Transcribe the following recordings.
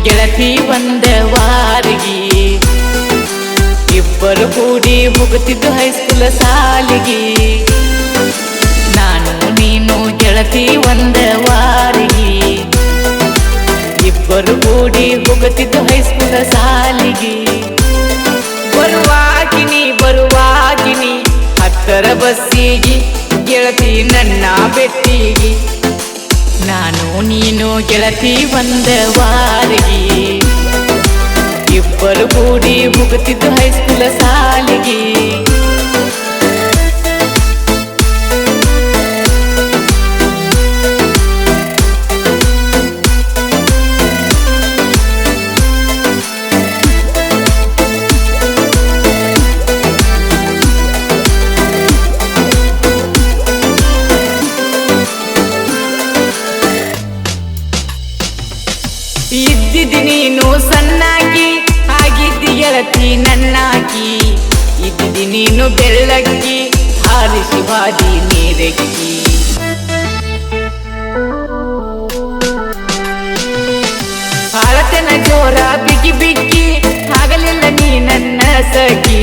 ಗೆಳತಿ ಒಂದ ವಾರಿಗೆ ಇಬ್ಬರು ಕೂಡಿ ಹೋಗುತ್ತಿದ್ದು ಹೈಸ್ಕೂಲ್ ಸಾಲಿಗೆ ನಾನು ನೀನು ಗೆಳತಿ ಒಂದ ವಾರಿಗೆ ಇಬ್ಬರು ಕೂಡಿ ಹೋಗುತ್ತಿದ್ದು ಹೈಸ್ಕೂಲ್ ಸಾಲಿಗೆ ಬರುವಾಗಿನಿ ಹತ್ತರ ಬಸ್ಸಿಗೆ ಗೆಳತಿ ನನ್ನ ಬೆಟ್ಟಿಗೆ ನಾನು ನೀನು ಗೆಳತಿ ಒಂದ ವಾರಿಗೆ ಇಬ್ಬರು ಕೂಡಿ ಹೋಗುತ್ತಿದ್ದು ಹೈಸ್ಕೂಲ್ ಸಾಲಿಗೆ ಇದ್ದಿದ್ದು ನೀನು ಸಣ್ಣಾಕಿ ಆಗಿದ್ದಿ ಗೆಳತಿ ನನ್ನಾಕಿ ಇದ್ದಿದ್ದು ನೀನು ಬೆಳ್ಳಕ್ಕಿ ಹಾರಿಸಿ ಬಾದಿ ನೀರೆಕ್ಕಿ ಹಾಳತನ ಜೋರ ಬಿಗಿ ಬಿಕ್ಕಿ ಆಗಲಿಲ್ಲ ನೀ ನನ್ನ ಸಖಿ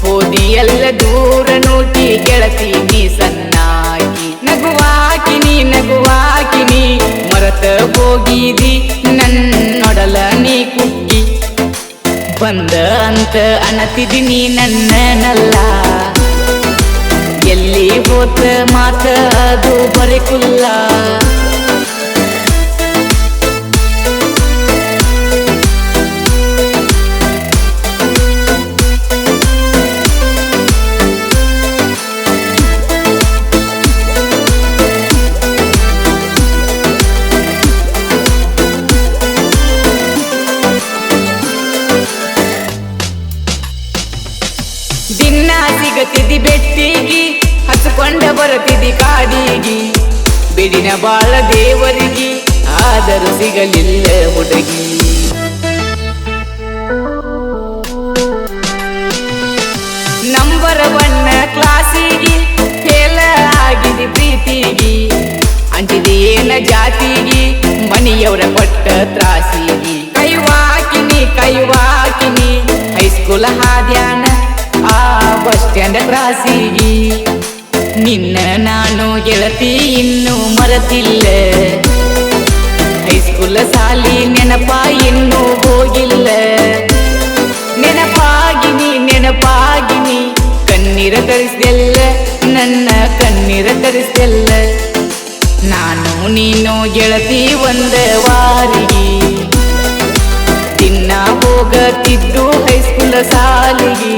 ಹೋದಿ ಎಲ್ಲ ದೂರ ನೋಟಿ ಗೆಳತಿ ನೀ ಸಣ್ಣಾಕಿ ನಗುವಾಕಿನಿ ಮರತ ಹೋಗಿದಿ ನನ್ನೊಡಲ ನೀ ಕುಗ್ಗಿ ಬಂದ ಅಂತ ಅನ್ನತಿದಿ ನೀ ನನ್ನನಲ್ಲ ಎಲ್ಲಿ ಹೋತ ಮಾತ ಅದು ಬರೆಕುಲ್ಲ ದಿನ ಸಿಗತಿದ್ದಿ ಬೆಟ್ಟಿಗಿ ಹಚ್ಕೊಂಡ ಬರತಿದ್ದಿ ಕಾಡಿಗಿ ಬಿಡಿನ ಬಾಳ ದೇವರಿಗೆ ಆದರೂ ಸಿಗಲಿಲ್ಲ ಹುಡುಗಿ ನಂಬರ್ 1 ಕ್ಲಾಸಿಗೆ ಫೇಲ್ ಆಗಿದಿ ಪ್ರೀತಿಗಿ ಅಂಟಿದಿ ಏನ ಜಾತಿಗಿ ಮನಿಯವರ ಪಟ್ಟ ತ್ರಾಸಿಗಿ ಕೈವಾಕಿನಿ ಹೈಸ್ಕೂಲ್ ಹಾದ್ಯಾನ ಆ ಬಸ್ ಸ್ಟ್ಯಾಂಡ್ ಕ್ರಾಸಿಗಿ ನಿನ್ನ ನಾನು ಗೆಳತಿ ಇನ್ನೂ ಮರೆತಿಲ್ಲ ಹೈಸ್ಕೂಲ್ ಸಾಲಿ ನೆನಪ ಇನ್ನೂ ಹೋಗಿಲ್ಲ ನೆನಪಾಗಿನಿ ಕಣ್ಣೀರ ತರಿಸ್ದೆಲ್ಲ ನನ್ನ ಕಣ್ಣೀರ ತರಿಸ್ದೆಲ್ಲ ನಾನು ನೀನು ಗೆಳತಿ ಒಂದ ವಾರಿಗೆ ದಿನ ಹೋಗತಿದ್ದು ಹೈಸ್ಕೂಲ್ ಸಾಲಿಗೆ